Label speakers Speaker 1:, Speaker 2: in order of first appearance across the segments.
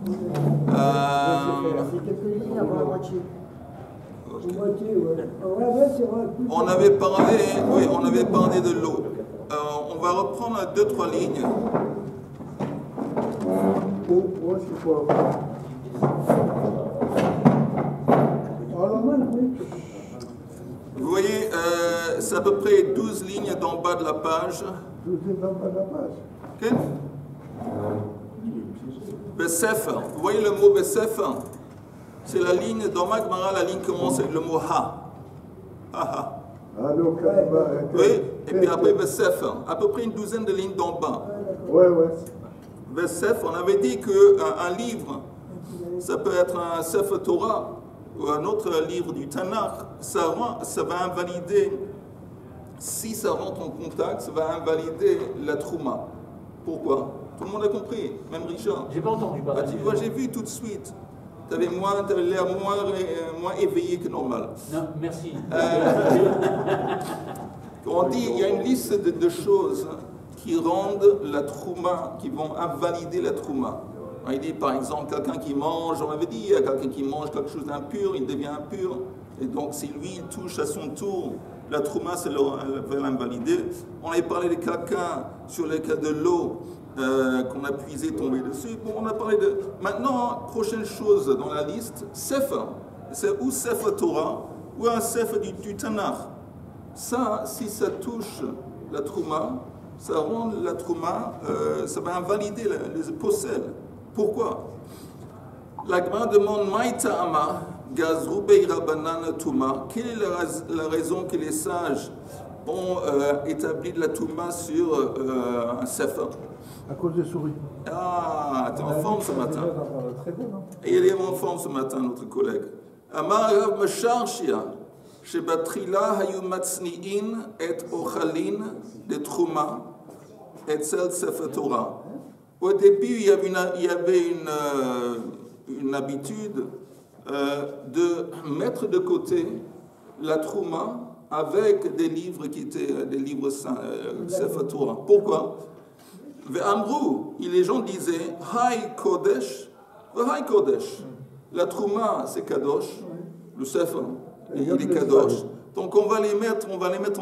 Speaker 1: C'est quelques lignes avant la moitié.
Speaker 2: On avait parlé, oui, on avait parlé de l'eau. On va reprendre 2-3 lignes. Vous voyez, c'est à peu près 12 lignes d'en bas de la page.
Speaker 3: 12 lignes d'en bas de la page.
Speaker 2: Ok? Besef, vous voyez le mot Besef? C'est la ligne, dans ma Gemara, la ligne commence avec le mot Ha. Ha.
Speaker 3: Ah, donc,
Speaker 2: oui, et puis après Besef, à peu près une douzaine de lignes d'en bas.
Speaker 3: Ouais.
Speaker 2: Besef, on avait dit qu'un livre, ça peut être un Sefer Torah ou un autre livre du Tanakh, ça va invalider, si ça rentre en contact, ça va invalider la Trouma. Pourquoi? Tout le monde a compris, même Richard.
Speaker 4: J'ai pas entendu parler.
Speaker 2: Tu vois, j'ai vu tout de suite. Tu avais l'air moins éveillé que normal.
Speaker 4: Non, merci.
Speaker 2: On dit, il y a une liste de choses qui rendent la Trouma, qui vont invalider la Trouma. Il dit par exemple, quelqu'un qui mange, on avait dit, il y a quelqu'un qui mange quelque chose d'impur, il devient impur. Et donc, si lui, il touche à son tour, la Trouma, ça va l'invalider. On avait parlé de quelqu'un sur le cas de l'eau, qu'on a puisé, tombé dessus. Bon, on a parlé de... Maintenant, prochaine chose dans la liste, Sefer. C'est ou Sefer Torah, ou un Sefer du Tanakh. Ça, si ça touche la Trouma, ça rend la Trouma, ça va invalider les possèdes. Pourquoi? La Gemara demande Maïta'ama, Gazru Beira Banan Touma. Quelle est la raison que les sages ont établi de la Touma sur un Sefer?
Speaker 3: À cause des souris.
Speaker 2: Ah, t'es en forme ce matin. Et il est en forme ce matin, notre collègue. Amar Rav Mesharshia, Shebatrila Hayu Matzni'in et Ochalin de Trouma et Sel Sefer Torah. Au début, il y avait une habitude de mettre de côté la Trouma avec des livres qui étaient des livres saints, Sefer Torah. Pourquoi? Ve'amrou, les gens disaient Hay Kodesh, Hay Kodesh. La Trouma, c'est Kadosh, le Sefer, il est Kadosh. Donc on va les mettre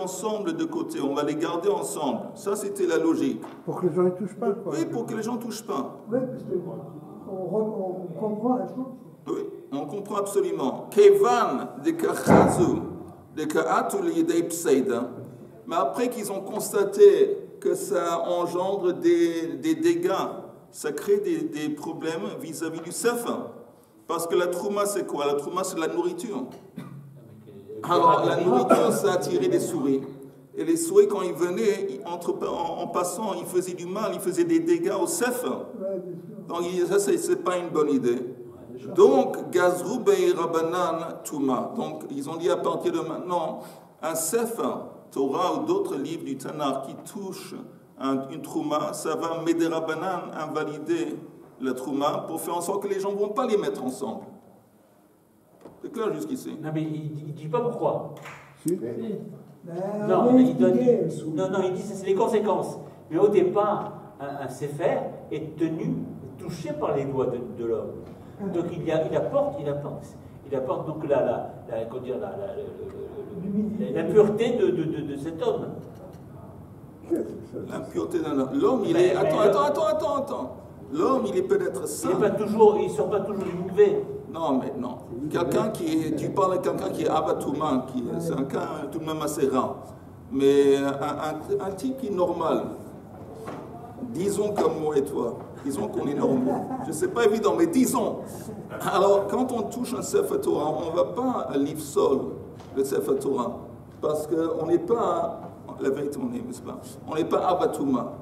Speaker 2: ensemble de côté, on va les garder ensemble. Ça, c'était la logique.
Speaker 3: Pour que les gens ne touchent pas, quoi.
Speaker 2: Oui, pour que les gens ne touchent pas.
Speaker 1: Oui, parce qu'on comprend la chose.
Speaker 2: Oui, on comprend absolument. Kevan de Kachazu, de Ka'atul Yedei Pseida. Mais après qu'ils ont constaté que ça engendre des dégâts, ça crée des problèmes vis-à-vis du Sefer. Parce que la Trouma, c'est quoi? La Trouma, c'est la nourriture. Alors, la nourriture, ça attirait des souris. Et les souris, quand ils venaient, en passant, ils faisaient du mal, ils faisaient des dégâts au Sefer. Donc, ça, c'est pas une bonne idée. Donc, Gazru Beira Banan Touma. Donc, ils ont dit à partir de maintenant, un Sefer, Torah ou d'autres livres du Tanakh qui touchent une Trouma, ça va Medera Banan invalider la Trouma pour faire en sorte que les gens ne vont pas les mettre ensemble. C'est clair jusqu'ici?
Speaker 4: Non, mais il ne dit pas pourquoi.
Speaker 3: Si.
Speaker 4: Non, il dit que c'est les conséquences. Mais au départ, un Sefer est touché par les doigts de l'homme. Donc il apporte donc l'impureté de cet homme.
Speaker 2: L'impureté d'un homme. L'homme, il est... Attends. L'homme, il est peut-être saint.
Speaker 4: Ils ne sont pas toujours mauvais.
Speaker 2: Non, mais non. Tu parles de quelqu'un qui est abatouma, c'est un cas tout de même assez rare. Mais un type qui est normal, disons comme moi et toi, disons qu'on est normaux. Je ne sais pas évident, mais disons. Alors, quand on touche un Sefer Torah, on ne va pas à l'Ifsol, le Sefer Torah, parce qu'on n'est pas, la vérité on est, n'est-ce pas? On n'est pas abatouma.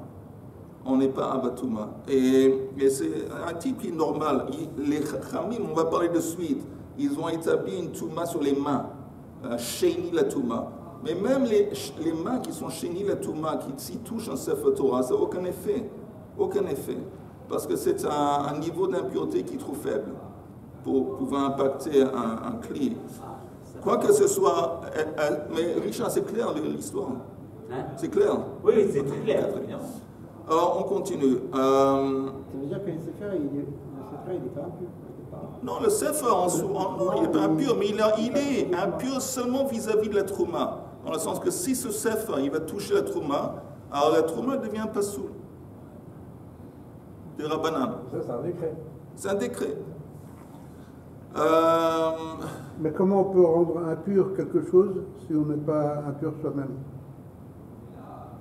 Speaker 2: On n'est pas abatouma. Et c'est un type qui est normal. Les Khamim, on va parler de suite, ils ont établi une touma sur les mains, Sheni la touma. Mais même les mains qui sont Sheni la touma, qui s'y touchent un Sefer Torah, ça n'a aucun effet. Aucun effet. Parce que c'est un niveau d'impureté qui est trop faible pour pouvoir impacter un cli. Quoi que ce soit, mais Richard, c'est clair l'histoire.
Speaker 4: Hein?
Speaker 2: C'est clair?
Speaker 4: Oui, c'est très clair.
Speaker 2: Alors, on continue.
Speaker 1: Ça veut dire que le Sefer, après, il était impur. Il était pas-
Speaker 2: Non, le sefer, non, il n'est pas impur, mais il est impur seulement vis-à-vis de la trouma. Dans le sens que si ce sefer, il va toucher la trouma, alors la trouma devient pas soul. Des rabbanan.
Speaker 3: Ça, c'est un décret.
Speaker 2: C'est un décret.
Speaker 3: Mais comment on peut rendre impur quelque chose si on n'est pas impur soi-même?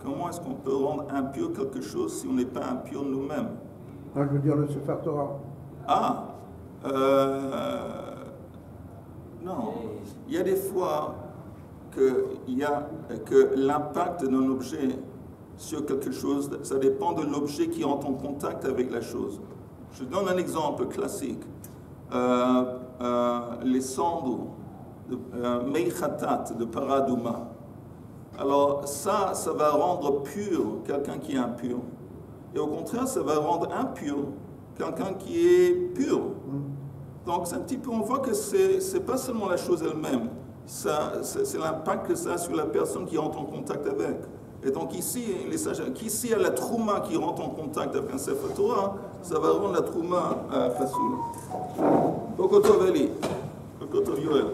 Speaker 2: Comment est-ce qu'on peut rendre impur quelque chose si on n'est pas impur nous-mêmes?
Speaker 3: Je veux dire le Sefer Torah.
Speaker 2: Ah, non. Il y a des fois que l'impact d'un objet sur quelque chose, ça dépend de l'objet qui entre en contact avec la chose. Je donne un exemple classique. Les cendres de Meichatat, de Paradouma. Alors ça va rendre pur quelqu'un qui est impur. Et au contraire, ça va rendre impur quelqu'un qui est pur. Donc c'est un petit peu, on voit que c'est pas seulement la chose elle-même, c'est l'impact que ça a sur la personne qui entre en contact avec. Et donc ici, les sages, qu'ici il y a la trouma qui rentre en contact avec un Sefer Torah, ça va rendre la trouma fasoul. Bokotoveli, Bokotovyoel.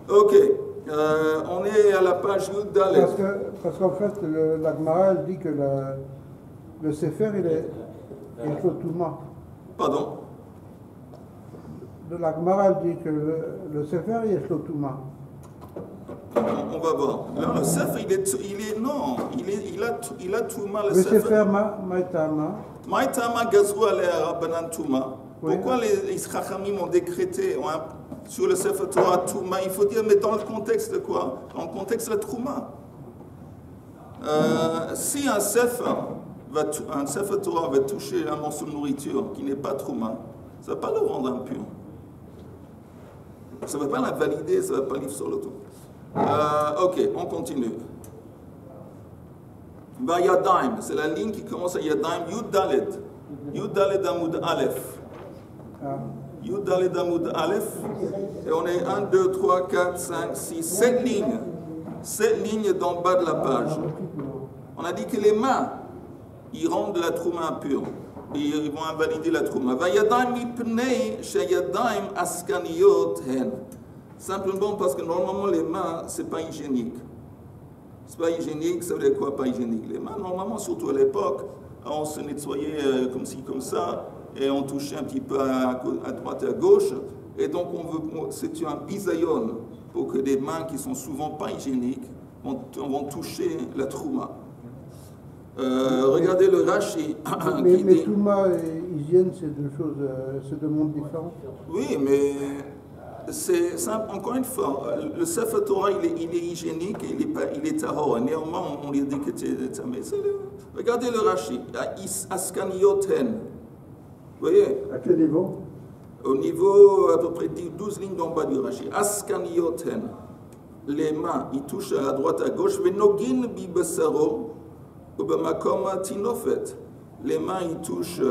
Speaker 2: Ok, on est à la page Yud Dalet.
Speaker 3: Parce qu'en fait, la Gemara elle dit que le Sefer, il est Touma.
Speaker 2: Pardon?
Speaker 3: La Gemara elle dit que le Sefer, il est Touma.
Speaker 2: On va voir. Là, le Sefer, il a Touma, le Sefer.
Speaker 3: Le Sefer Maïtama.
Speaker 2: Maïtama Gazrou Alea Rabbanan Touma. Pourquoi les Chachamim ont décrété sur le Sefer Torah Touma? Il faut dire, mais dans le contexte de quoi? Dans le contexte de la Trouma. Si un Sefer Torah va toucher un morceau de nourriture qui n'est pas Trouma, ça ne va pas le rendre impur. Ça ne va pas l'invalider, ça ne va pas livrer sur le tout. Ok, on continue. Vayadaim, c'est la ligne qui commence à Yadaim, Yud Dalet. Yud Dalet Amoud Aleph. Yud Dalet Amoud Aleph. Et on est 1, 2, 3, 4, 5, 6, 7 lignes. 7 lignes d'en bas de la page. On a dit que les mains, ils rendent la trouma impure. Et ils vont invalider la trouma. Vayadaim mipnei sheyadaim askaniyot hen. Simplement parce que normalement les mains, c'est pas hygiénique. C'est pas hygiénique, ça veut dire quoi pas hygiénique? Les mains, normalement, surtout à l'époque, on se nettoyait comme ci, comme ça, et on touchait un petit peu à droite et à gauche. Et donc c'est un bisayon pour que des mains qui sont souvent pas hygiéniques vont toucher la trouma. Regardez le Rashi.
Speaker 3: Mais Touma et hygiène, c'est deux choses, c'est deux mondes différents.
Speaker 2: Oui, mais c'est simple. Encore une fois, le Sefer Torah, il est hygiénique, il est tahor. Néanmoins, on lui dit que c'est tamé. Regardez le Rashi. Askaniyoten. Vous voyez?
Speaker 3: À quel niveau?
Speaker 2: Au niveau à peu près 12 lignes d'en bas du Rashi. Askaniyoten. Les mains, ils touchent à droite, à gauche. Venogin bibesaro. Les mains, ils touchent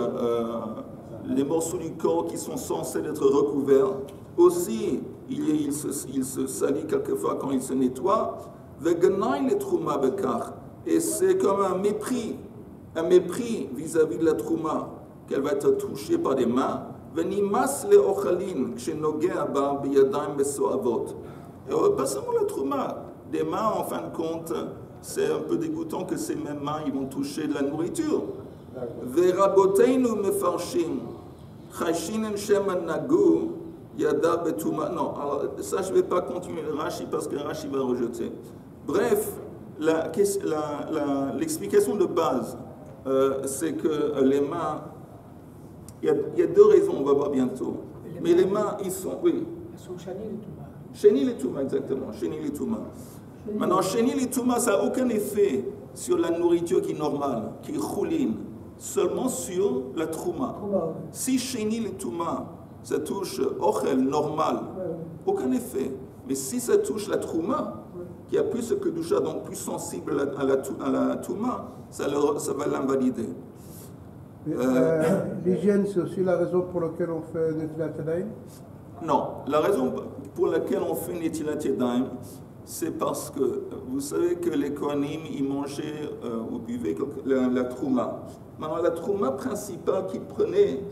Speaker 2: les morceaux du corps qui sont censés être recouverts. Aussi, il se salit quelquefois quand il se nettoie. Et c'est comme un mépris vis-à-vis de la trouma, qu'elle va être touchée par des mains. Et pas seulement la trouma, des mains en fin de compte. C'est un peu dégoûtant que ces mêmes mains ils vont toucher de la nourriture. Veraboteinu mefarshim, chashinen sheman nagu, yada betuma. Non, alors ça je ne vais pas continuer le Rashi parce que Rashi va rejeter. Bref, l'explication de base, c'est que les mains, il y a deux raisons, on va voir bientôt. Mais les mains, ils sont, oui.
Speaker 1: Elles sont chenilles et touma.
Speaker 2: Chenilles et touma, exactement. Chenilles et touma. Maintenant, chenil et touma, ça n'a aucun effet sur la nourriture qui est normale, qui est chouline, seulement sur la trouma. Si chenil et touma, ça touche ochel normal, aucun effet. Mais si ça touche la trouma, qui a plus que doucha, donc plus sensible à la touma, ça va l'invalider.
Speaker 3: L'hygiène, c'est aussi la raison pour laquelle on fait Netilat Yadayim?
Speaker 2: Non, la raison pour laquelle on fait Netilat Yadayim, c'est parce que vous savez que les Kohanim, ils mangeaient ou buvaient la trouma. Maintenant, la trouma principale qu'ils prenaient,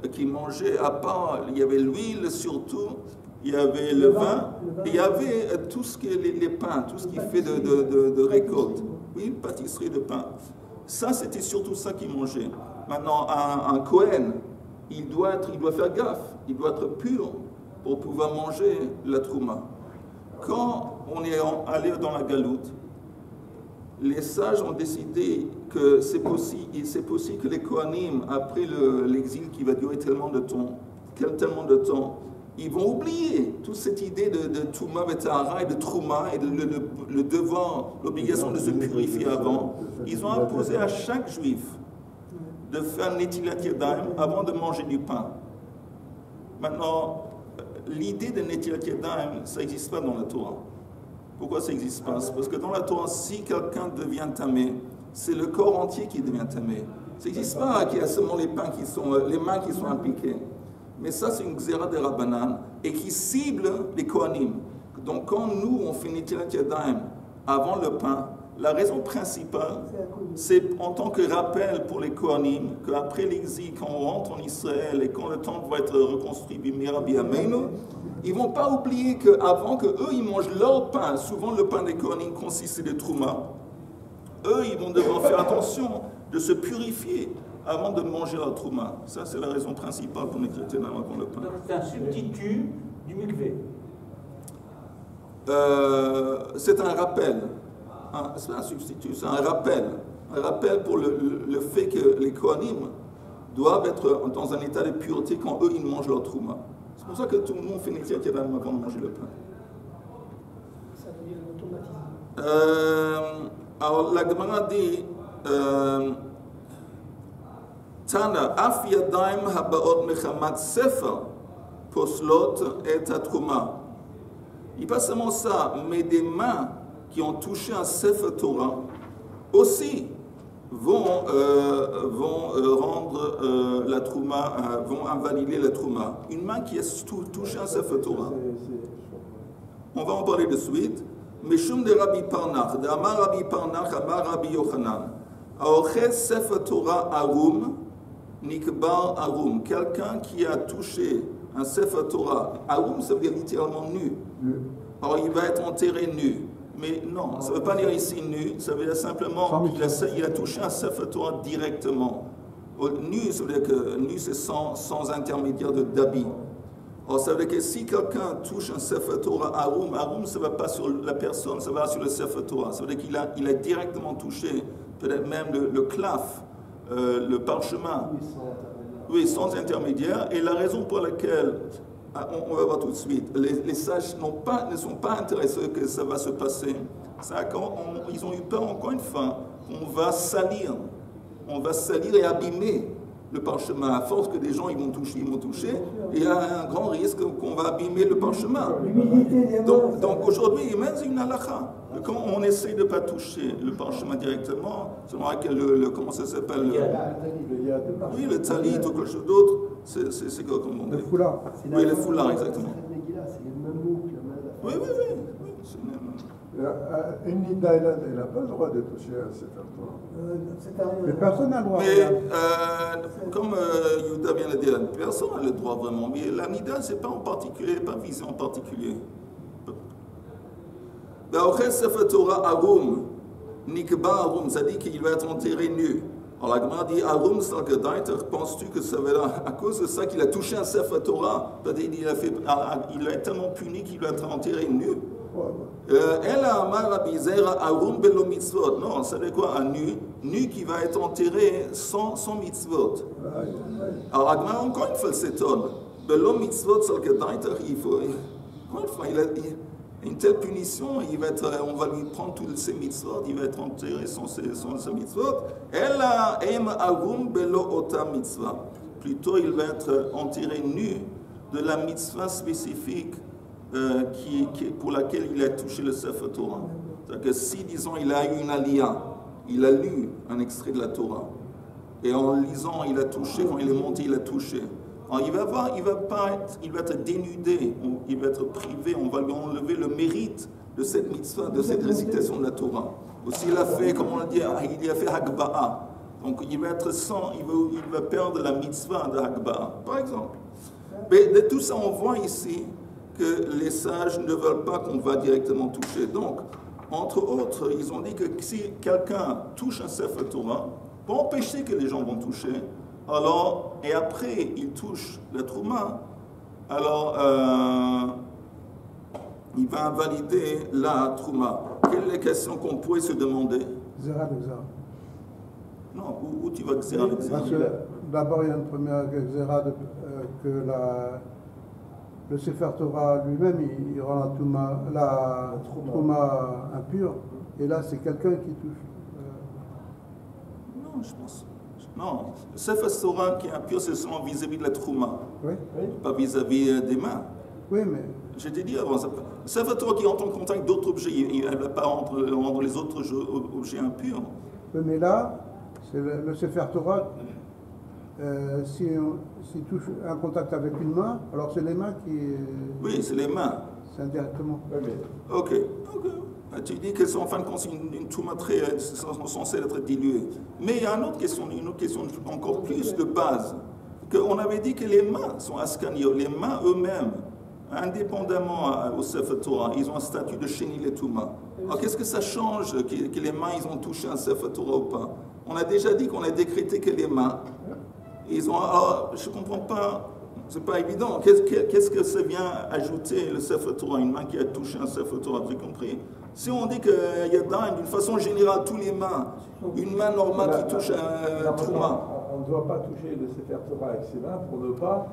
Speaker 2: qui mangeaient, à part, il y avait l'huile surtout, il y avait le vin, et il y avait tout ce qui est les pains, tout ce qui fait de récolte. Oui, pâtisserie de pain. Ça, c'était surtout ça qu'ils mangeaient. Maintenant, un Kohen, il doit faire gaffe, il doit être pur pour pouvoir manger la trouma. Quand on est allé dans la galoute, les sages ont décidé que c'est possible que les Kohanim, après l'exil qui va durer tellement de temps, ils vont oublier toute cette idée de Touma Vetahara et de Trouma et le devoir, l'obligation de se purifier avant. Ils ont imposé à chaque juif de faire Netilat Yadayim avant de manger du pain. Maintenant, l'idée de Netilat Yadayim, ça n'existe pas dans la Torah. Pourquoi ça n'existe pas? Parce que dans la Torah, si quelqu'un devient tamé, c'est le corps entier qui devient tamé. Ça n'existe pas qu'il y a seulement les mains qui sont impliquées. Mais ça, c'est une xéra de Rabbanan et qui cible les Kohanim. Donc, quand nous, on fait Netilat Yadayim avant le pain, la raison principale, c'est en tant que rappel pour les Kohanim qu'après l'exil, quand on rentre en Israël et quand le temple va être reconstruit, Bimira Biyameinu, ils ne vont pas oublier qu'avant qu'eux, ils mangent leur pain, souvent le pain des Kohanim consiste de Trouma, eux, ils vont devoir faire attention de se purifier avant de manger leur Trouma. Ça, c'est la raison principale pour les chrétiens avant le pain.
Speaker 4: Donc, c'est un substitut du mikvé.
Speaker 2: C'est un rappel. C'est un substitut, c'est un rappel pour le fait que les Kohanim doivent être dans un état de pureté quand eux, ils mangent leur trouma. C'est pour ça que tout le monde fait Netilat Yadayim avant de manger le pain.
Speaker 1: Ça veut dire l'automatisme.
Speaker 2: Alors, la Gemara dit Tana, Af Yadayim habaot mechamat sefer poslot et atrouma. Il pas seulement ça, mais des mains qui ont touché un Sefer Torah aussi vont rendre la trouma, vont invalider la trouma. Une main qui a touché un Sefer Torah. On va en parler de suite. Meshum de Rabbi Parnach, de Amar Rabbi Parnach, Amar Rabbi Yochanan. Aochet Sefer Torah Arum, Nikbar Arum. Quelqu'un qui a touché un Sefer Torah. Arum, ça veut dire littéralement nu. Alors il va être enterré nu. Mais non, ça ne veut pas dire ici nu, ça veut dire simplement qu'il a touché un Sefer Torah directement. Nu, ça veut dire que nu, c'est sans intermédiaire d'habit. Alors ça veut dire que si quelqu'un touche un Sefer Torah Arum, ça ne va pas sur la personne, ça va sur le Sefer Torah. Ça veut dire qu'il a directement touché, peut-être même le claf, le parchemin. Oui, sans intermédiaire. Et la raison pour laquelle, on va voir tout de suite, les sages ne sont pas intéressés que ça va se passer. Ils ont eu peur, encore une fois, on va salir et abîmer le parchemin. À force que des gens ils vont toucher, et il y a un grand risque qu'on va abîmer le parchemin. Donc aujourd'hui, même c'est une halakha. Quand on essaie de ne pas toucher le parchemin directement, selon comment ça s'appelle oui, le talit ou quelque chose d'autre, c'est quoi comme on dit?
Speaker 3: Le foulard.
Speaker 2: Oui, le foulard, exactement.
Speaker 5: C'est le même mot que la main.
Speaker 2: Oui.
Speaker 3: Une nida, elle n'a pas le droit de toucher à cet endroit. Mais personne n'a le droit.
Speaker 2: Mais comme Yuda vient de dire, personne n'a le droit vraiment. Mais la nida, c'est pas en particulier, pas visé en particulier. Ba'ochel Sefer Torah Arum, Nikba Arum, ça dit qu'il va être enterré nu. Alors la Gemara dit Arum Salgedaiter, penses-tu que ça va être à cause de ça qu'il a touché un Sefer Torah? Il a tellement puni qu'il va être enterré nu. Ella Amar Rabbi Zera Arum Belo Mitzvot. Non, ça veut quoi? Un nu qui va être enterré sans mitzvot. Alors la Gemara encore une fois s'étonne. Belo Mitzvot Salgedaiter, il faut. Encore une fois, il a une telle punition, on va lui prendre tous ses mitzvot, il va être enterré sans ses mitzvot. Ella em agum belo ota mitzvah. Plutôt, il va être enterré nu de la mitzvah spécifique pour laquelle il a touché le Sefer Torah. C'est-à-dire que si, disons, il a eu une aliyah, il a lu un extrait de la Torah, et en lisant, il a touché, quand il est monté, il a touché. Alors, il va être dénudé, il va être privé, on va lui enlever le mérite de cette mitzvah, de cette récitation de la Torah. Aussi, il a fait, comme on l'a dit, il a fait Hagba'a. Donc il va être sans, il va perdre la mitzvah de Hagbara, par exemple. Mais de tout ça, on voit ici que les sages ne veulent pas qu'on va directement toucher. Donc, entre autres, ils ont dit que si quelqu'un touche un Sefer Torah, pour empêcher que les gens vont toucher, alors, et après il touche la Trouma, alors il va invalider la Trouma. Quelle est la question qu'on pourrait se demander?
Speaker 3: Xéra de Xéra.
Speaker 2: Non, où tu vas Xéra de Xéra?
Speaker 3: Parce que d'abord, il y a une première Xéra que le Sefer Torah lui-même, il rend la Trouma impure. Et là, c'est quelqu'un qui touche.
Speaker 2: Non, je pense. Non, le Sefer Torah qui est impur, c'est seulement vis-à-vis de la Trouma.
Speaker 3: Oui.
Speaker 2: Pas vis-à-vis des mains.
Speaker 3: Oui, mais.
Speaker 2: Je t'ai dit avant, le Sefer Torah qui entre en contact avec d'autres objets, il ne va pas rendre les autres objets impurs.
Speaker 3: Oui, mais là, c'est le Sefer Torah. S'il touche un contact avec une main, alors c'est les mains qui...
Speaker 2: Oui, c'est les mains.
Speaker 3: C'est indirectement.
Speaker 2: Ok. Tu dis que c'est en fin de compte une touma très censée être diluée. Mais il y a une autre question encore plus de base. On avait dit que les mains sont askanio, les mains eux-mêmes, indépendamment au Sefer Torah, ils ont un statut de Sheni Letuma. Alors qu'est-ce que ça change que les mains ils ont touché un Sefer Torah ou pas? On a déjà dit qu'on a décrété que les mains, ils ont... Alors, je ne comprends pas, c'est pas évident. Qu'est-ce que ça vient ajouter le Sefer Torah, une main qui a touché un Sefer Torah, vous avez compris? Si on dit qu'il y a d'une façon générale tous les mains, une main normale qui touche un Trouma.
Speaker 5: On ne doit pas toucher le Sefer Torah avec ses mains pour ne pas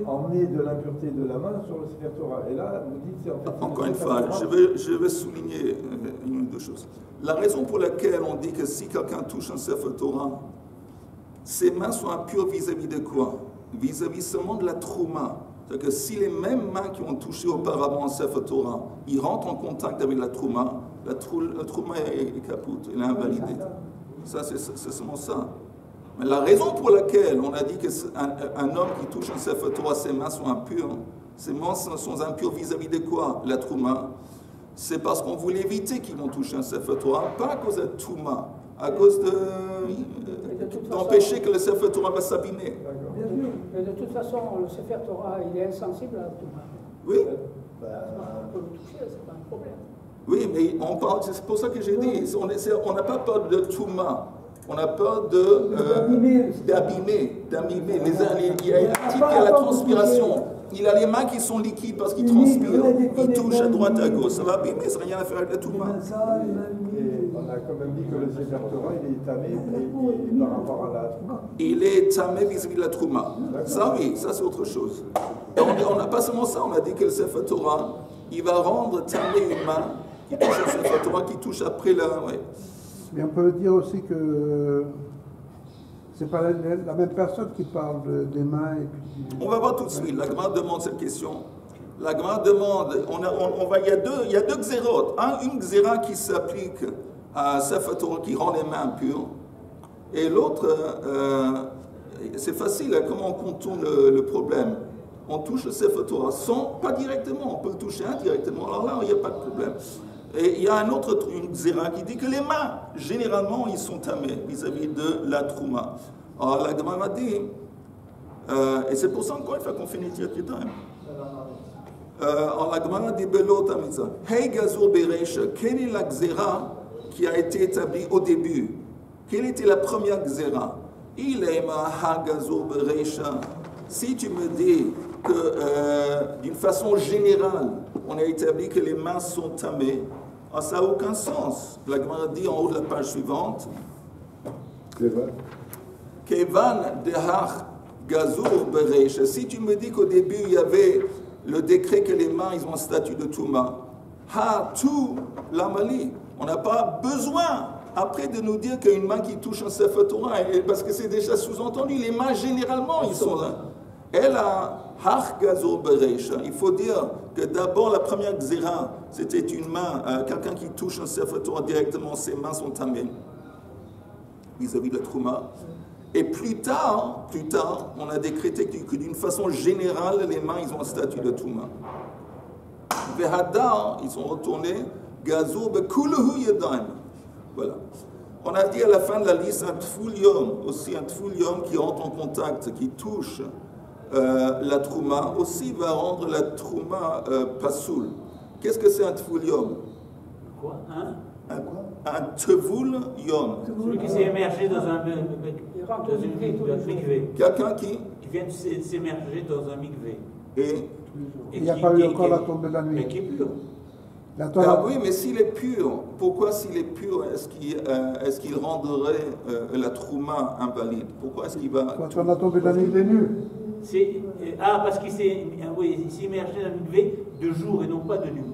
Speaker 5: emmener de l'impureté de la main sur le Sefer Torah. Et là, vous dites c'est en fait...
Speaker 2: Encore une fois, je vais souligner une ou deux choses. La raison pour laquelle on dit que si quelqu'un touche un Sefer Torah, ses mains sont impures vis-à-vis de quoi? Vis-à-vis seulement de la Trouma. C'est-à-dire que si les mêmes mains qui ont touché auparavant un Sefer Torah, ils rentrent en contact avec la Trouma est capoute, elle est invalidée. Ça, c'est seulement ça. Mais la raison pour laquelle on a dit qu'un homme qui touche un Sefer Torah, ses mains sont impures, ses mains sont impures vis-à-vis de quoi? La Trouma. C'est parce qu'on voulait éviter qu'ils vont toucher un Sefer Torah, pas à cause de la Trouma, à cause d'empêcher que le Sefer Torah va s'abîmer.
Speaker 1: Mais de toute façon, le Sefer Torah, il est insensible à la Trouma.
Speaker 2: Oui.
Speaker 1: On peut le toucher, c'est pas un problème.
Speaker 2: Oui, mais on parle, c'est pour ça que j'ai dit, on n'a pas peur de Touma, on a peur d'abîmer. Il y a un type qui a la transpiration, il a les mains qui sont liquides parce qu'il transpire, il touche à droite à gauche, ça va abîmer, ça n'a rien à faire avec la Touma.
Speaker 5: On a quand même dit que le Sefer Torah, il est tamé par rapport à la Trouma.
Speaker 2: Il est tamé vis-à-vis de la Trouma. Ça oui, ça c'est autre chose. Et on n'a pas seulement ça, on a dit que le Sefer Torah, il va rendre tamé une main qui touche le Sefer Torah, qui touche après la... Ouais.
Speaker 3: Mais on peut dire aussi que c'est pas la même personne qui parle des mains et puis...
Speaker 2: On va voir tout de suite, la Gemara demande cette question. La Gemara demande, il y a deux xérotes. Une xéra qui s'applique à Sefer Torah qui rend les mains impures, et l'autre, c'est facile, comment on contourne le problème. On touche le Sefer Torah pas directement, on peut le toucher indirectement, alors là, il n'y a pas de problème. Et il y a une xéra qui dit que les mains, généralement, ils sont tamés vis-à-vis de la Trouma. Alors la Gemara dit, et c'est pour ça encore une fois qu'on fait Netilat Yadayim. Alors la Gemara dit, Belo Tamidza, Hey Gazur Bereisha, quelle est la xéra qui a été établie au début? Quelle était la première xéra? Il est ha Gazur Bereisha. Si tu me dis que d'une façon générale, on a établi que les mains sont tamées, alors ça n'a aucun sens. La Gemara dit en haut de la page suivante, Kevan dehach gazur bereisha. Si tu me dis qu'au début il y avait le décret que les mains ils ont un statut de Touma, ha tu l'amali. On n'a pas besoin après de nous dire qu'une main qui touche un Sefer Torah, parce que c'est déjà sous-entendu, les mains généralement ils sont là. Elle a hach gazur bereisha. Il faut dire que d'abord la première xéra, c'était une main, quelqu'un qui touche un Sefer Torah directement, ses mains sont tamées vis-à-vis de la Trouma. Et plus tard, on a décrété que d'une façon générale, les mains, ils ont un statut de Trouma. Vehadar, ils sont retournés, gazur bekuluhu yadayim. Voilà. On a dit à la fin de la liste un tfoulium, aussi un tfoulium qui entre en contact, qui touche la trouma, aussi va rendre la trouma pasoul. Qu'est-ce que c'est un tfoulium?
Speaker 4: Quoi?
Speaker 2: Un tevoul yom.
Speaker 4: Celui qui s'est émergé dans un mikvé.
Speaker 2: Quelqu'un qui
Speaker 4: vient de s'émerger dans un mikvé.
Speaker 2: Et
Speaker 3: il n'y a pas eu encore la tombée de la nuit.
Speaker 4: Mais qui est pur.
Speaker 2: Ah oui, mais s'il est pur, pourquoi s'il est pur, est-ce qu'il rendrait la trouma invalide? Pourquoi est-ce qu'il va...
Speaker 3: Quand on a tombé de la nuit, il est nul.
Speaker 4: Parce qu'il s'est immergé dans une mikvé de jour et non pas de nuit.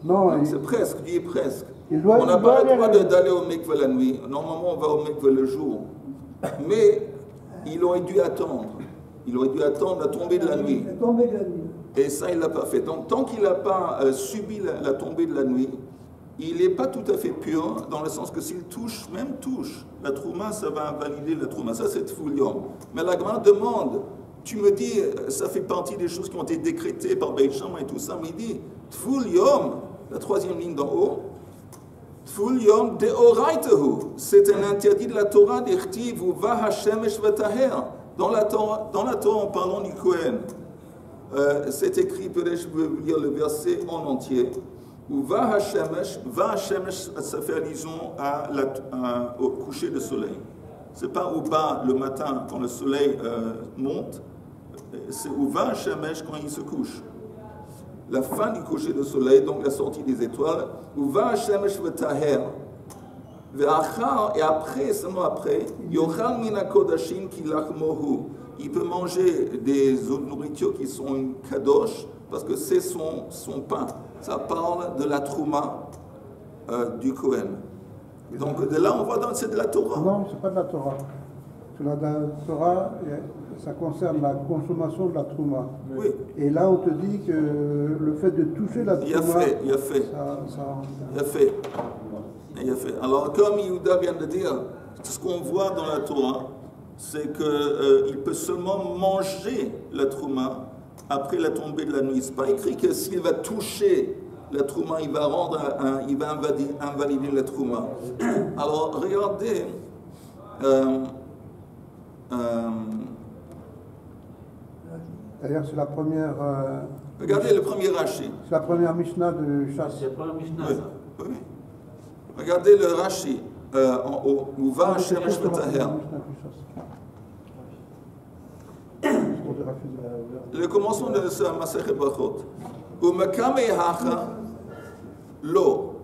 Speaker 3: Non,
Speaker 2: c'est presque, il est presque.
Speaker 3: On
Speaker 2: n'a pas le droit d'aller au mikvé la nuit. Normalement, on va au mikvé le jour. Mais il aurait dû attendre. Il aurait dû attendre la tombée de la nuit. Et ça, il ne l'a pas fait. Donc, tant qu'il n'a pas subi la tombée de la nuit, il n'est pas tout à fait pur, dans le sens que s'il touche, même touche, la trouma, ça va invalider la trouma. Ça, c'est tfoulium. Mais la grande demande, tu me dis, ça fait partie des choses qui ont été décrétées par Beit Shammai et tout ça, mais il dit, tfoulium, la troisième ligne d'en haut, tfoulium deoraitehu, c'est un interdit de la Torah d'Irtiv, ou va hashemesh v'taher. Dans la Torah, en parlant du Kohen, c'est écrit, peut-être je vais lire le verset en entier, où va Hashemesh, ça fait allusion au coucher de soleil. C'est pas au bas le matin quand le soleil monte, c'est où va Hashemesh quand il se couche. La fin du coucher de soleil, donc la sortie des étoiles, où va Hashemesh v'taher. Et après, seulement après, Yochal mina kodashim ki lachmohu. Il peut manger des nourritures qui sont une kadosh parce que c'est son pain. Ça parle de la trouma du Kohen. Donc de là, on voit c'est de la Torah.
Speaker 3: Non, c'est pas de la Torah. La Torah, ça concerne la consommation de la trouma.
Speaker 2: Oui.
Speaker 3: Et là, on te dit que le fait de toucher la trouma...
Speaker 2: Il a fait. Alors, comme Yehuda vient de dire, ce qu'on voit dans la Torah, c'est qu'il peut seulement manger la trouma après la tombée de la nuit. Ce n'est pas écrit que s'il va toucher la trouma, il va invalider la trouma. Alors, regardez...
Speaker 3: D'ailleurs, c'est la première...
Speaker 2: regardez le premier Rashi.
Speaker 3: C'est la première Mishnah de Chasse.
Speaker 4: C'est la première Mishnah,
Speaker 2: oui.
Speaker 4: ça.
Speaker 2: Oui. Regardez le Rashi en haut, où va Hashemesh v'taher. Le commencement de ce Masechet Brachot. Ou Mekamei Hacha Lo.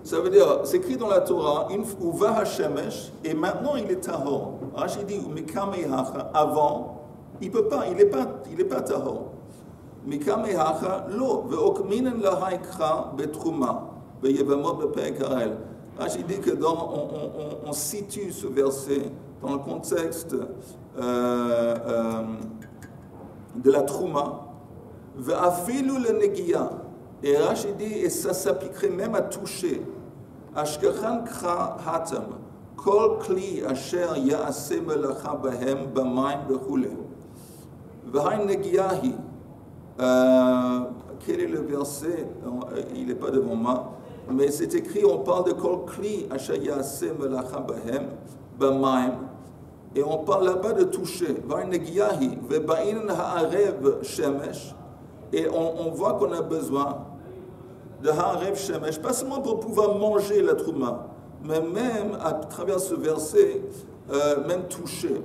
Speaker 2: Ça veut dire, c'est écrit dans la Torah, où va Hashemesh, et maintenant il est tahor. Rashi dit, ou Mekamei Hacha, avant, il peut pas, il est pas tahor. Mekamei Hacha Lo. Ve'okminen lahaikra betruma. Rashi dit que on situe ce verset dans le contexte de la trouma, ve'afilu le negia, et Rashi dit, et ça s'appliquerait même à toucher, ashkachan kra hatam, kol kli asher ya'aseh melacha bahem b'mayim b'chule, ve'hain negiahi. Quel est le verset? Il n'est pas devant moi. Mais c'est écrit, on parle de kol kli asher ya'aseh melacha bahem b'mayim. Et on parle là-bas de toucher. Et on voit qu'on a besoin de ha'arev shemesh, pas seulement pour pouvoir manger la trouma, mais même à travers ce verset, même toucher.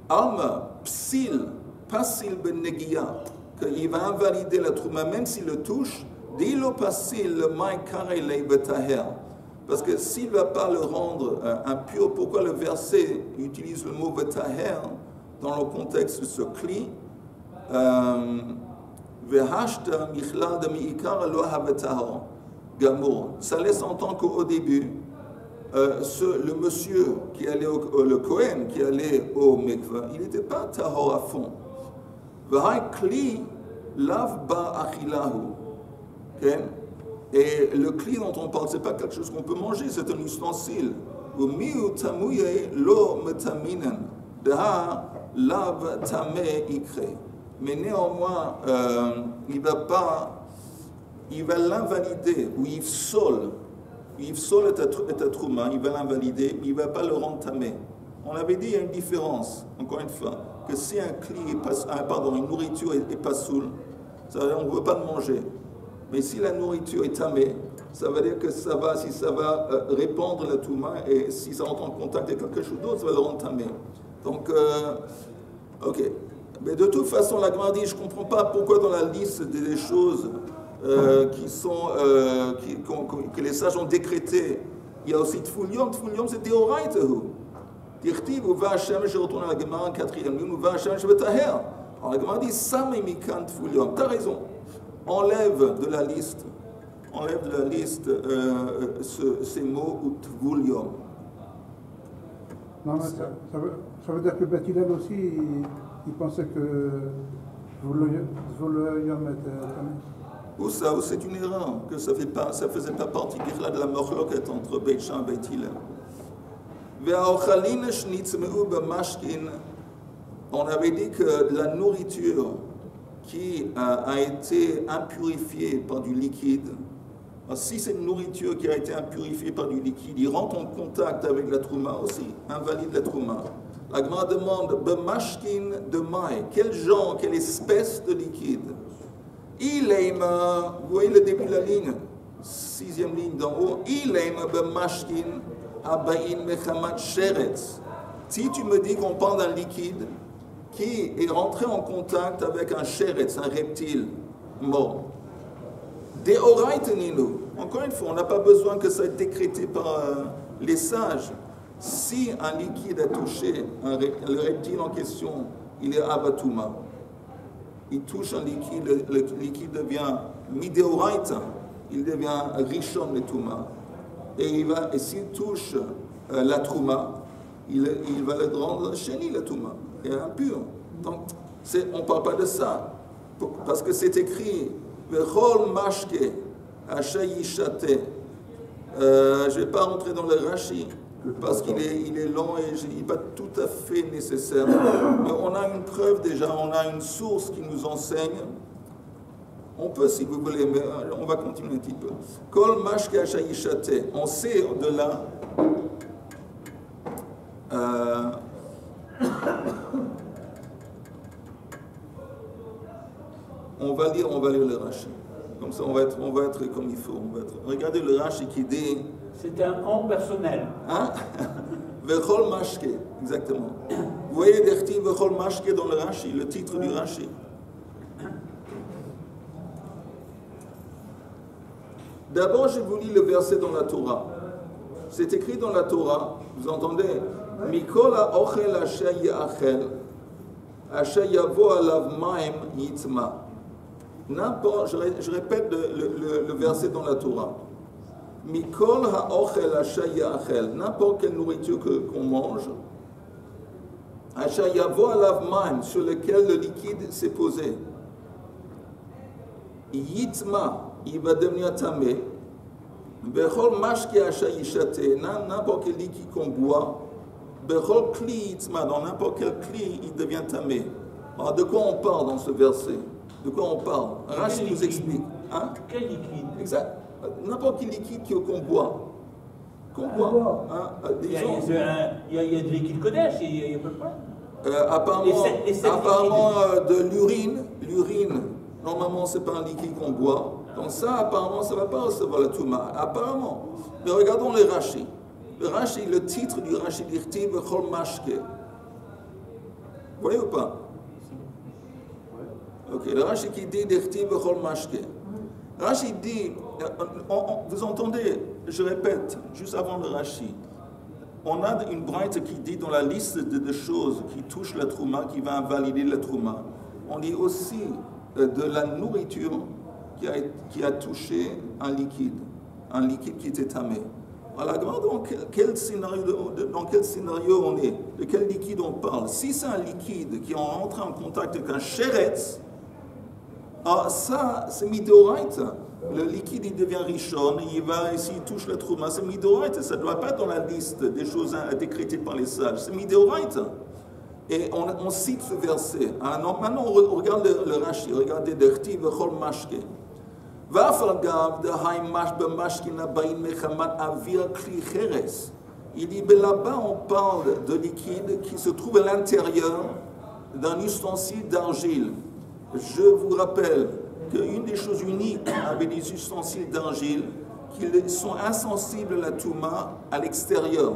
Speaker 2: Alma, psil, pasil ben negia, qu'il va invalider la trouma, même s'il le touche, dilo pasil le mai karelei betaher. Parce que s'il ne va pas le rendre impur, pourquoi le verset utilise le mot vetaher dans le contexte de ce cli? Ça laisse entendre qu'au début, le monsieur qui allait le Kohen qui allait au mikveh, il n'était pas tahor à fond. Et le cli dont on parle, ce n'est pas quelque chose qu'on peut manger, c'est un ustensile. Mais néanmoins, il va l'invalider, ou il sol Yifsol et Trouma, il va l'invalider, mais il ne va pas le rendre tamé. On avait dit qu'il y a une différence, encore une fois, que si une nourriture est pas saoule, ça veut dire qu'on ne veut pas le manger. Mais si la nourriture est tamée, ça veut dire que si ça va répandre la touma, et si ça rentre en contact avec quelque chose d'autre, ça va le rendre tamé. Donc, ok. Mais de toute façon, la Gemara dit, je ne comprends pas pourquoi dans la liste des choses que les sages ont décrétées, il y a aussi Tfulium. Tfulium, c'est Deoraita. Dirtiv, ou va Hashem, je retourne à la Gemara en 4e ligne, ou va Hashem, je vais taher. Alors la Gemara dit, Samimikan Tfulium. Tu as raison. Enlève de la liste ces mots ou Tfulium.
Speaker 3: Non, mais ça veut dire que Beth Hillel aussi, il pensait que Tfulium était.
Speaker 2: Ou ça, ou c'est une erreur, que ça ne faisait pas partie de la morloquette entre Beit Shammai et Beit Hillel. On avait dit que la nourriture qui a été impurifiée par du liquide, si c'est une nourriture qui a été impurifiée par du liquide, il rentre en contact avec la trouma aussi, invalide la trouma. La Gemara demande, b'mashkin de maï, quel genre, quelle espèce de liquide? Il aime, vous voyez le début de la ligne, 6e ligne d'en haut, il aime b'mashkin abain mechamat sheretz. Si tu me dis qu'on parle d'un liquide qui est rentré en contact avec un sheretz, un reptile mort, deoraiteninu, encore une fois, on n'a pas besoin que ça soit décrété par les sages. Si un liquide a touché le reptile en question, il est abatuma. Il touche un liquide, le liquide devient mideoraita, il devient rishon letuma. Et s'il touche la trouma, il va le rendre chéni la trouma, et impur. Donc, on ne parle pas de ça, parce que c'est écrit Vechol mashke ashayishate. Je ne vais pas rentrer dans le Rashi, parce qu'il est long et il n'est pas tout à fait nécessaire. Mais on a une preuve déjà, on a une source qui nous enseigne. On peut, si vous voulez, mais on va continuer un petit peu. Kol mashke ashayishate. On sait de là. On va lire le Rashi. Comme ça, on va être comme il faut. Regardez le Rashi qui dit.
Speaker 4: C'est un on personnel.
Speaker 2: Hein? Vechol mashke, exactement. Vous voyez Derti Vechol mashke dans le Rashi, le titre du Rashi. D'abord, je vous lis le verset dans la Torah. C'est écrit dans la Torah, vous entendez? Mikol ha'ochel asher ya'achel, asher yavo alav ma'im yitzma. Je répète le verset dans la Torah. Mikol ha'ochel asher ya'achel, n'importe quelle nourriture qu'on mange, asher yavo alav ma'im, sur lequel le liquide s'est posé. Yitzma, il va devenir tamé. Bechol mashke ashayishate, n'importe quel liquide qu'on boit. Bechol kli yitzma, dans n'importe quel kli, il devient tamé. Alors, de quoi on parle dans ce verset? De quoi on parle? Rashi nous explique. Hein?
Speaker 4: Quel liquide?
Speaker 2: Exact. N'importe quel liquide qu'on boit. Hein?
Speaker 4: Il y a du liquide Kodesh, il y a pas de problème.
Speaker 2: Apparemment de l'urine, normalement, ce n'est pas un liquide qu'on boit. Donc ça, apparemment, ça ne va pas recevoir la Touma. Apparemment. Mais regardons les Rashi. Le titre du Rashi dit Vechol mashke. Vous voyez ou pas? Ok, le Rashi qui dit Vechol mashke. Rashi dit, vous entendez, je répète, juste avant le Rashi, on a une braïta qui dit dans la liste de choses qui touchent la Trouma, qui va invalider la Trouma, on dit aussi de la nourriture qui a touché un liquide qui était tamé. Alors, dans quel scénario on est? De quel liquide on parle? Si c'est un liquide qui est entré en contact avec un sheretz, alors ça, c'est midoraita. Le liquide, il devient richon, s'il touche la trouma, c'est midoraita. Ça ne doit pas être dans la liste des choses décrétées par les sages. C'est midoraita. Et on cite ce verset. Alors, maintenant, on regarde le Rashi. Regardez, Derti Vechol Mashke. Il dit, ben là-bas, on parle de liquide qui se trouve à l'intérieur d'un ustensile d'argile. Je vous rappelle qu'une des choses uniques avec les ustensiles d'argile, qu'ils sont insensibles à la touma à l'extérieur,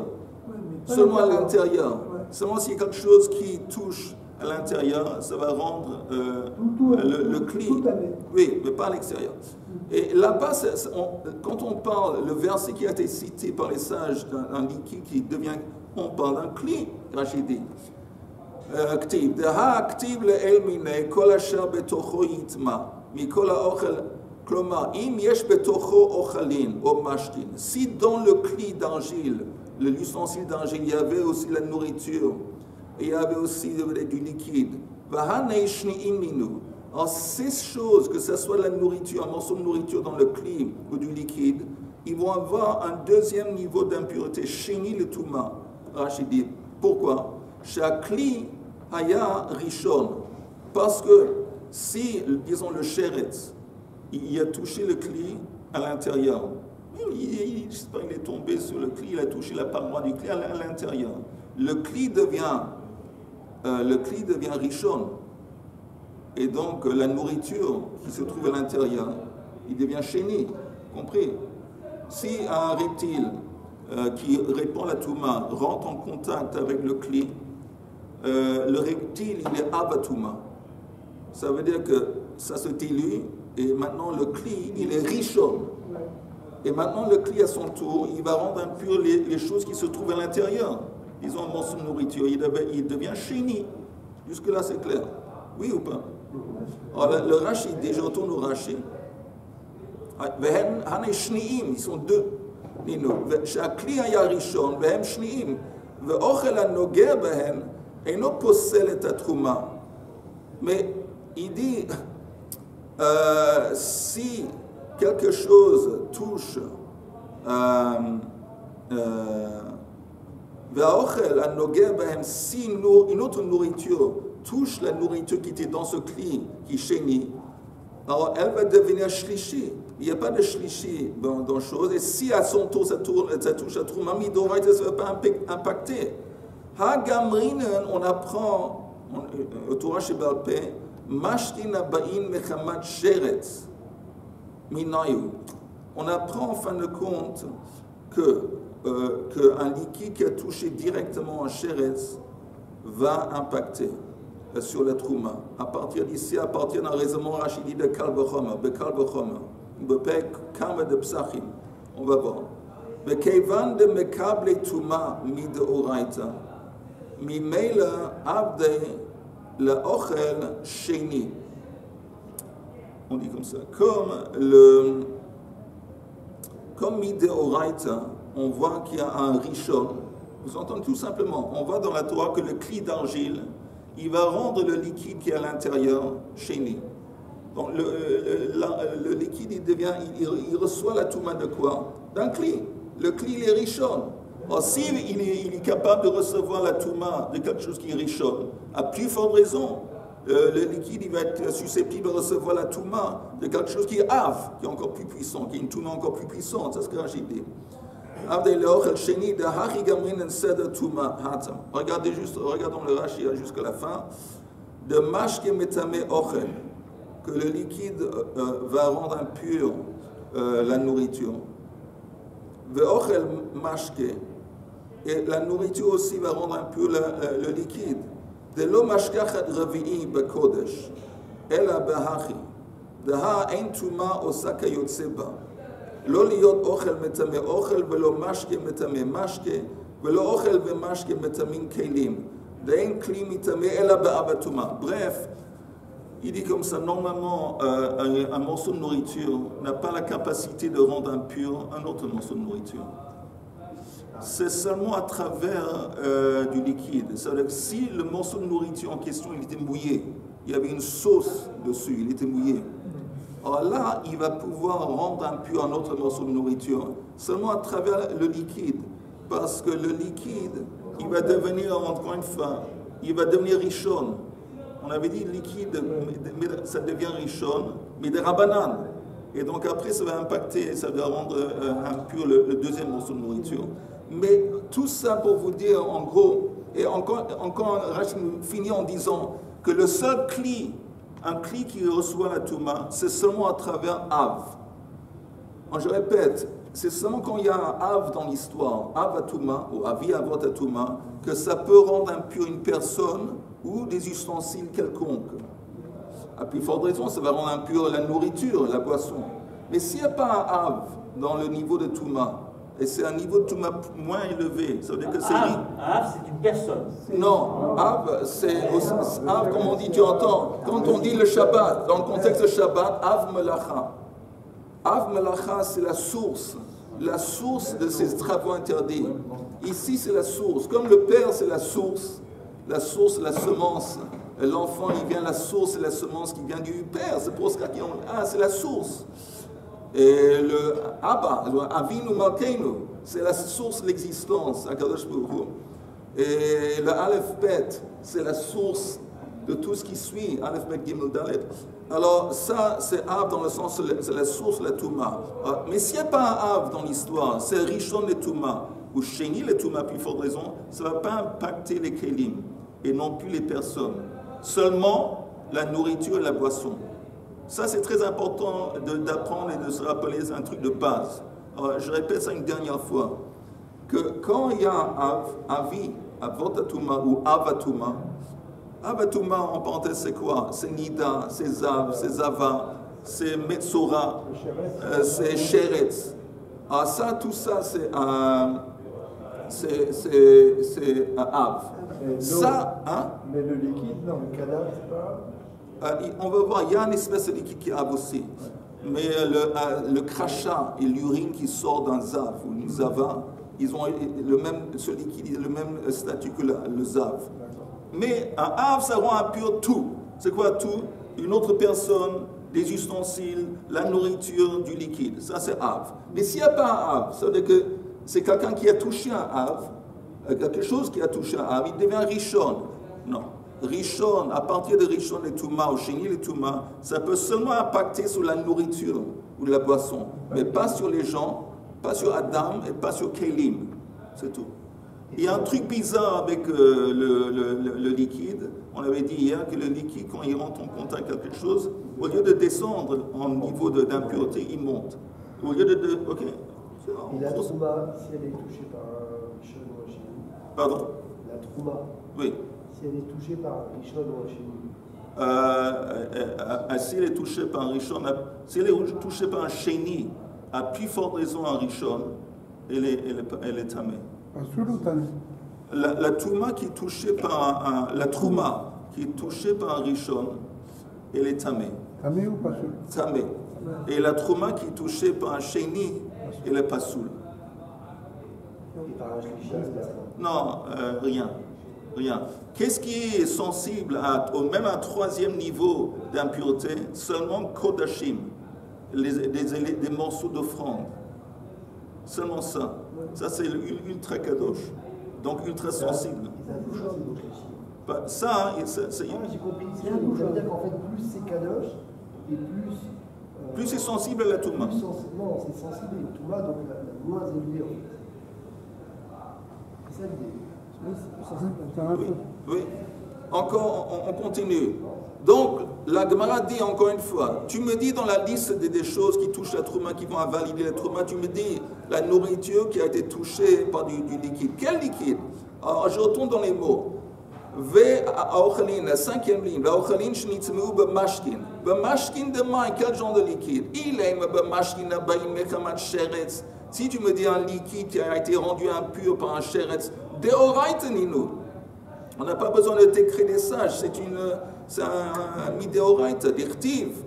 Speaker 2: seulement à l'intérieur. Seulement s'il y a quelque chose qui touche à l'intérieur, ça va rendre le cli. Oui, mais pas à l'extérieur. Et là-bas, quand on parle, le verset qui a été cité par les sages d'un liquide qui devient, on parle d'un cli, Rachidi. כתיב, דהה כתיב לאל מיני כל אשר בתוכו יטמע מכל האוכל, כלומר אם יש בתוכו אוכלין או משתין, si dans le cli d'argile, l'ustensile d'argile, il y avait aussi la nourriture, et il y avait aussi du liquide, והנה שניאים מינו, alors ces choses, que ce soit la nourriture, un morceau de nourriture dans le cli ou du liquide, ils vont avoir un deuxième niveau d'impureté, sheni le touma, Rachid dit, pourquoi? Chaque cli Haya Rishon, parce que si, disons, le sheretz, il a touché le cli à l'intérieur, il est tombé sur le cli, il a touché la paroi du cli à l'intérieur. Le cli devient Rishon, et donc la nourriture qui se trouve à l'intérieur, il devient chéni, compris? Si un reptile qui répand la touma rentre en contact avec le cli, le reptile, il est abatouma. Ça veut dire que ça se dilue et maintenant le cli, il est rishon. Et maintenant le cli à son tour, il va rendre impur les choses qui se trouvent à l'intérieur. Disons un morceau de nourriture, il devient chéni. Jusque-là c'est clair. Oui ou pas? Alors le Rashi, déjà retourne au Rashi. Ils sont deux. Chaque cli a rishon, vehem shniim, ve'ochel ha-nogeh behem, et non possède ta trouma. Mais il dit, si quelque chose touche si une autre nourriture touche la nourriture qui était dans ce cli, qui chénit, alors elle va devenir shlishi. Il n'y a pas de shlishi dans la chose. Et si à son tour ça touche la trouma, midoraita, ça ne va pas impacter. Hagamrinen, on apprend au Torah Shebal Peh, Mashtin Abain Mechamat Sheretz Minayu. On apprend en fin de compte qu'un liquide qui a touché directement un Sheretz va impacter sur la Trouma. À partir d'ici, à partir d'un raisonnement rachidi de Kal V'Chomer, Bekal V'Chomer, Bepek Kama de Psachim. On va voir. Bekeivan de Mekable Trouma Mid Oraita. Mimela Abde la Ochel Sheni. On dit comme ça. Comme Mideoraita, on voit qu'il y a un Rishon. Vous entendez tout simplement. On voit dans la Torah que le cli d'argile, il va rendre le liquide qui est à l'intérieur Sheni. Donc le liquide, il reçoit la touma de quoi? D'un cli. Le cli, il est Rishon. Or, s'il est capable de recevoir la touma de quelque chose qui est richonne, à plus forte raison, le liquide il va être susceptible de recevoir la touma de quelque chose qui est av, qui est encore plus puissant, qui est une touma encore plus puissante. C'est ce que Rachid dit. Regardons le Rashi jusqu'à la fin. De mashke metame ochel, que le liquide va rendre impur la nourriture. Ve'ochel mashke, et la nourriture aussi va rendre impur le liquide. De lo mashkachat ravi'i bekodesh, ela behachi, de ha ein tuma osaka yotseba, lo liot ochel metame ochel, velo mashke metame mashke, velo ochel ve mashke metamin kelim, de ein kli mitame ela be'abatuma. Bref, il dit comme ça, normalement, un morceau de nourriture n'a pas la capacité de rendre impur un autre morceau de nourriture. C'est seulement à travers du liquide. C'est-à-dire que si le morceau de nourriture en question il était mouillé, il y avait une sauce dessus, il était mouillé. Alors là, il va pouvoir rendre impur un autre morceau de nourriture seulement à travers le liquide. Parce que le liquide, il va devenir, encore une fois, il va devenir rishon. On avait dit liquide, ça devient rishon, mais des rabanan. Et donc après, ça va impacter, ça va rendre impur le deuxième morceau de nourriture. Mais tout ça pour vous dire, en gros, et encore Rachid finit en disant que le seul cli, un cli qui reçoit la Touma, c'est seulement à travers Av. Je répète, c'est seulement quand il y a un Av dans l'histoire, Av à Touma, ou Avi Avot à Touma, que ça peut rendre impur une personne ou des ustensiles quelconques. À plus forte raison, ça va rendre impur la nourriture, la boisson. Mais s'il n'y a pas un Av dans le niveau de Touma, et c'est un niveau de Touma moins élevé, ça veut dire que c'est...
Speaker 4: Av, c'est une personne.
Speaker 2: Non, Av, c'est... Av, comme on dit, tu entends, quand on dit le Shabbat, dans le contexte de Shabbat, Av Melacha. Av Melacha, c'est la source de ces travaux interdits. Ici, c'est la source. Comme le Père, c'est la source, la semence. L'enfant, il vient, la source, c'est la semence qui vient du Père. C'est pour ça qu'on c'est la source. Et le Abba, Avinu Malkeinu, c'est la source de l'existence. Et le Aleph Bet, c'est la source de tout ce qui suit. Aleph Bet Gimel Dalet. Alors ça, c'est Av dans le sens, c'est la source, la Touma. Mais s'il n'y a pas un Av dans l'histoire, c'est Rishon le Touma, ou Sheni le Touma, plus forte raison, ça ne va pas impacter les Kélim, et non plus les personnes. Seulement la nourriture et la boisson. Ça, c'est très important d'apprendre et de se rappeler, c'est un truc de base. Alors, je répète ça une dernière fois, que quand il y a un Av, Avi, Avot Touma ou Avatuma, Avatuma, en parenthèse, c'est quoi? C'est Nida, c'est Zav, c'est Zava, c'est Metzora, c'est Sheretz. Ah, ça, tout ça, c'est un Av. Ça, hein?
Speaker 5: Mais le liquide, non, le cadavre, c'est pas...
Speaker 2: On va voir, il y a une espèce de liquide qui est Av aussi. Mais le crachat et l'urine qui sort d'un Zav ou une Zava, ils ont ce liquide, le même statut que le Zav. Mais un Av, ça rend impur tout. C'est quoi tout? Une autre personne, des ustensiles, la nourriture, du liquide. Ça, c'est Av. Mais s'il n'y a pas un Av, ça veut dire que c'est quelqu'un qui a touché un Av, quelque chose qui a touché un Av, il devient Rishon. Non. Rishon, à partir de Rishon et Touma, ou Sheni et Touma, ça peut seulement impacter sur la nourriture ou la boisson, mais pas sur les gens, pas sur Adam et pas sur Kélim. C'est tout. Il y a un truc bizarre avec le liquide. On avait dit hier que le liquide, quand il rentre en contact avec quelque chose, au lieu de descendre en niveau d'impureté, il monte. Au lieu de... Ok.
Speaker 6: Et la trouma, si elle est touchée par un Rishon ou un Sheni.
Speaker 2: Pardon?
Speaker 6: La trouma.
Speaker 2: Oui.
Speaker 6: Si elle est touchée par un Rishon ou un Sheni.
Speaker 2: Si elle est touchée par un Rishon, si elle est touchée par un Sheni, à plus forte raison un Rishon, elle est tamée. La Touma qui est touchée par la Trouma qui est touchée par un Rishon, elle est tamée.
Speaker 3: Tamée ou pas soul?
Speaker 2: Tamée. Et la Trouma qui est touchée par un Sheni, elle est pas soul.
Speaker 6: Et par un Shlishi,
Speaker 2: Non, rien. Qu'est-ce qui est sensible même à un troisième niveau d'impureté? Seulement Kodashim, des morceaux d'offrande. Seulement ça. Ça, c'est ultra kadosh. Donc ultra sensible. Ça, c'est...
Speaker 6: j'ai compris. Ça veut dire qu'en fait, plus c'est kadosh, et plus
Speaker 2: c'est sensible à la Touma.
Speaker 6: Non, c'est sensible à la Touma, donc la moins élevée. C'est ça l'idée.
Speaker 2: Oui. Encore, on continue. Donc, la Gemara dit encore une fois, tu me dis dans la liste des choses qui touchent la Trouma, qui vont invalider la Trouma, tu me dis la nourriture qui a été touchée par du liquide. Quel liquide? Alors, je retourne dans les mots. La cinquième ligne, B'mashkin de main, quel genre de liquide? Si tu me dis un liquide qui a été rendu impur par un sheretz, on n'a pas besoin de t'écrire des sages, c'est un midéoraita, d'irtiv.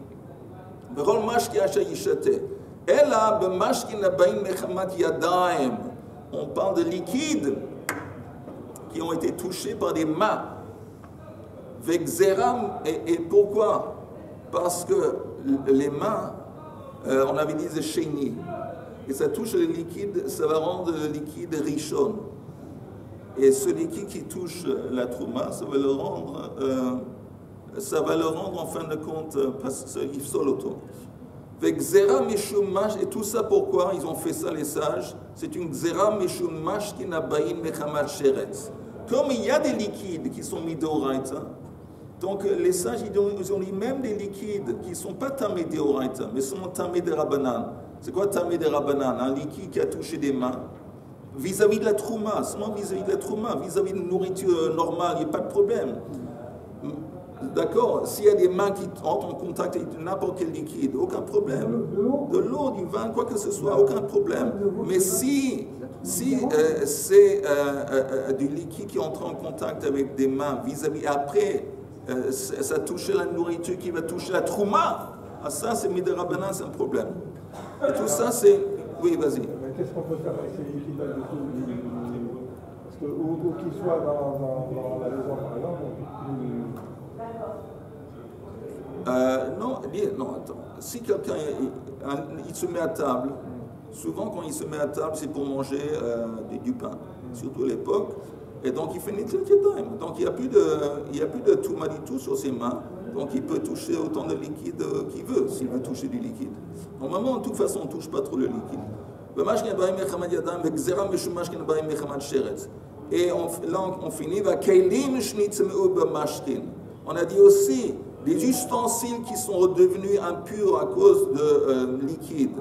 Speaker 2: On parle de liquides qui ont été touchés par des mains. Et pourquoi? Parce que les mains, on avait dit c'est Sheni. Et ça touche le liquide, ça va rendre le liquide Rishon. Et ce liquide qui touche la Trouma, ça va le rendre en fin de compte, parce qu'il soloto. Et tout ça, pourquoi ils ont fait ça, les sages? C'est une Gzera Meshum Mashkin Abayin Mechamat Sheretz. Comme il y a des liquides qui sont mis d'Oraita, donc les sages, ils ont mis même des liquides qui ne sont pas tamés d'Oraita, mais sont tamés de Rabbanan. C'est quoi tamé de Rabbanan? Un liquide qui a touché des mains. Vis-à-vis de la trouma, seulement vis-à-vis de la trouma, vis-à-vis de nourriture normale, il n'y a pas de problème. D'accord? S'il y a des mains qui entrent en contact avec n'importe quel liquide, aucun problème. De l'eau, du vin, quoi que ce soit, aucun problème. Mais si c'est du liquide qui entre en contact avec des mains vis-à-vis, après, ça touche la nourriture qui va toucher la trouma, ça, c'est Midarabanan, c'est un problème. Et tout ça, c'est... Oui, vas-y.
Speaker 5: Qu'est-ce qu'on peut faire avec ces liquides-là du tout? Parce que, où qu'ils soient dans la maison, par exemple,
Speaker 2: non, attends. Si quelqu'un il se met à table, souvent quand il se met à table, c'est pour manger du pain, surtout à l'époque, et donc il fait Nitzel Kedem. Donc il n'y a plus de touma du tout sur ses mains, donc il peut toucher autant de liquide qu'il veut, s'il veut toucher du liquide. Normalement, de toute façon, on ne touche pas trop le liquide. Et là, on finit. On a dit aussi des ustensiles qui sont redevenus impurs à cause de liquide.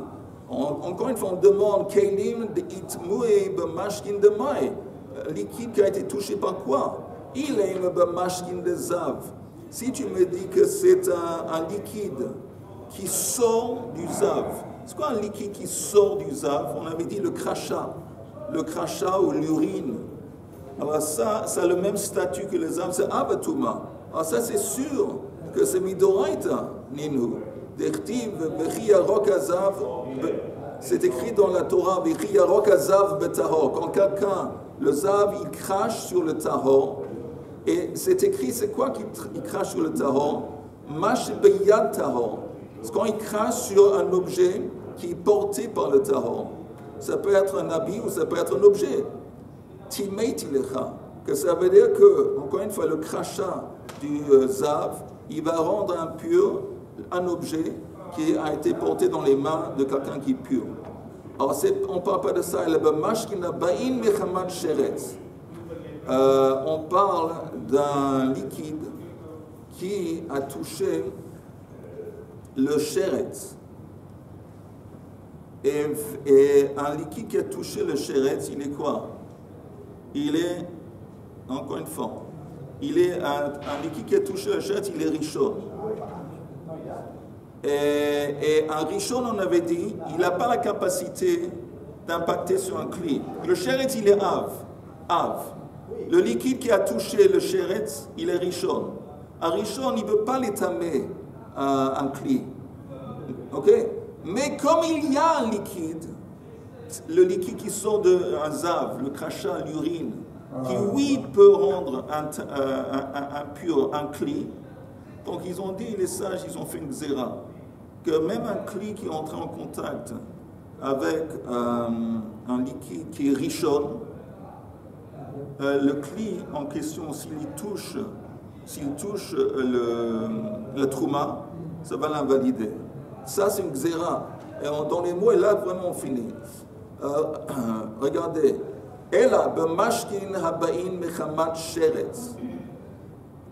Speaker 2: Encore une fois, on demande liquide qui a été touché par quoi? Il est de zav. Si tu me dis que c'est un liquide qui sort du zav, c'est quoi un liquide qui sort du zav? On avait dit le crachat ou l'urine. Alors ça a le même statut que le zav, c'est abatouma. Alors ça c'est sûr que c'est midoraita, Ninu. C'est écrit dans la Torah, quand quelqu'un, le zav, il crache sur le tahor, et c'est écrit, c'est quoi qu'il crache sur le tahor? Mash beyad tahor. C'est quand il crache sur un objet qui est porté par le tahor. Ça peut être un habit ou ça peut être un objet. Timei tilecha. Que ça veut dire que, encore une fois, le crachat du zav, il va rendre impur un objet qui a été porté dans les mains de quelqu'un qui est pur. Alors, on ne parle pas de ça. On parle d'un liquide qui a touché le sheretz. Et un liquide qui a touché le sheretz, il est quoi? Il est, encore une fois, il est un liquide qui a touché le sheretz, il est rishon. Et un rishon, on avait dit, il n'a pas la capacité d'impacter sur un cli. Le sheretz, il est av. Le liquide qui a touché le sheretz, il est rishon. Un rishon, il ne veut pas l'étamer un cli. Ok? Mais comme il y a un liquide, le liquide qui sort d'un zav, le crachat, l'urine, qui oui peut rendre impur un cli, donc ils ont dit, les sages, ils ont fait une xéra, que même un cli qui est entré en contact avec un liquide qui est rishon, le cli en question, s'il touche le trouma, ça va l'invalider. Ça, c'est une xéra. Et dans les mots, et là, vraiment, on finit. Regardez. Ela b'mashkin habain mechamat sheretz.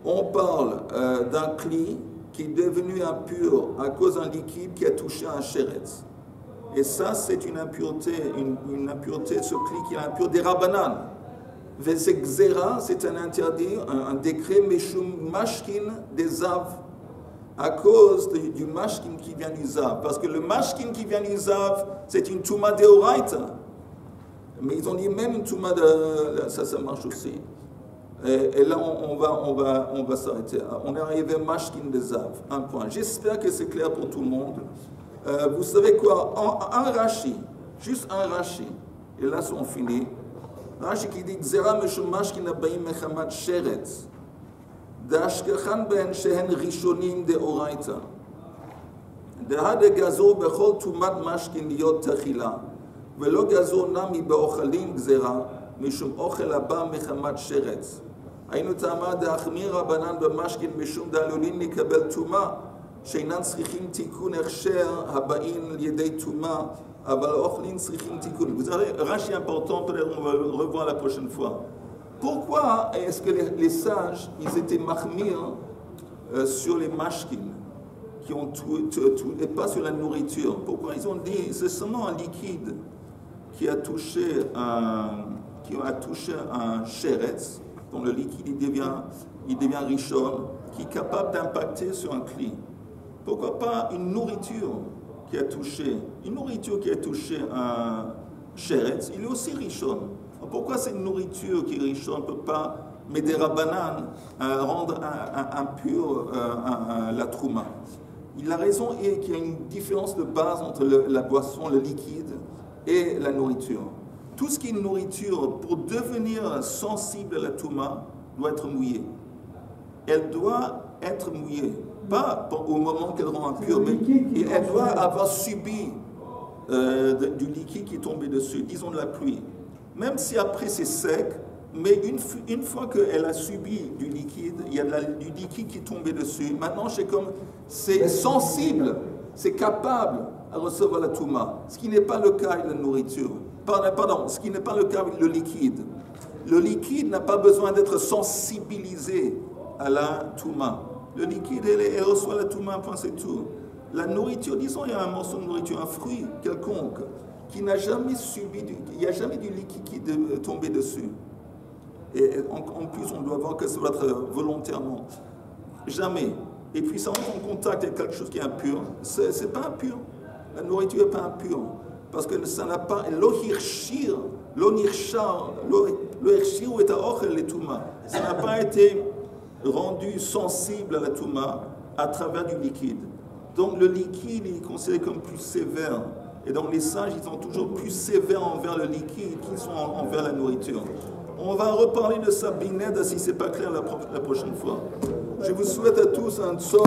Speaker 2: On parle d'un cli qui est devenu impur à cause d'un liquide qui a touché un sheretz. Et ça, c'est une impureté de ce cli qui est impur des rabbanan. Vese xéra, c'est un interdit, un décret meshum mashkin des zav, à cause du mashkin qui vient du zav. Parce que le mashkin qui vient du zav, c'est une touma deoraita. Mais ils ont dit même une touma de... Ça marche aussi. Et là, on va s'arrêter. On est arrivé à mashkin de zav. Un point. J'espère que c'est clair pour tout le monde. Vous savez quoi? Un rashi, juste un rashi. Et là, on finit. Rashi qui dit Xera meshum mashkin abayim mechamat sheretz. Dashkachan ben shehen rishonim de oraita. Dehade gazo bechol tumat mashkin liot tachila. Velo gazo nami beochalim gzera mishum ochel abba mechamat sheretz. היינו טעמה דאחמיר רבנן במשכין משום דעלולין לקבל טומאה שאינן צריכים תיקון הכשר הבאים על ידי טומאה, אבל אוכלים צריכים תיקון. Vous savez, Rashi est important, peut-être on va le revoir la prochaine fois. Pourquoi est-ce que les sages, ils étaient mahmir sur les mashkin, qui ont tout, et pas sur la nourriture? Pourquoi ils ont dit, c'est seulement un liquide qui a touché un sheretz, dont le liquide il devient rishon, qui est capable d'impacter sur un cli. Pourquoi pas une nourriture qui a touché un sheretz, il est aussi rishon. Pourquoi cette nourriture qui est rishon ne peut pas, mais des rabanan, rendre impur la trouma? La raison est qu'il y a une différence de base entre la boisson, le liquide, et la nourriture. Tout ce qui est nourriture, pour devenir sensible à la trouma, doit être mouillé. Elle doit être mouillée, pas au moment qu'elle rend impure, mais elle doit avoir subi du liquide qui est tombé dessus, disons de la pluie. Même si après c'est sec, mais une fois qu'elle a subi du liquide, il y a du liquide qui est tombé dessus, maintenant c'est sensible, c'est capable à recevoir la touma, ce qui n'est pas le cas avec la nourriture. Pardon, ce qui n'est pas le cas avec le liquide. Le liquide n'a pas besoin d'être sensibilisé à la touma. Le liquide, elle reçoit la touma, point, c'est tout. La nourriture, disons, il y a un morceau de nourriture, un fruit quelconque, qui n'a jamais subi, il n'y a jamais du liquide qui est tombé dessus. Et en plus, on doit voir que ça doit être volontairement. Jamais. Et puis ça entre en contact avec quelque chose qui est impur. C'est pas impur. La nourriture n'est pas impure. Parce que ça n'a pas. Ça n'a pas été rendu sensible à la touma à travers du liquide. Donc le liquide est considéré comme plus sévère. Et donc les sages, ils sont toujours plus sévères envers le liquide qu'ils sont envers la nourriture. On va reparler de ça, Bined, si ce n'est pas clair la prochaine fois. Je vous souhaite à tous un somme.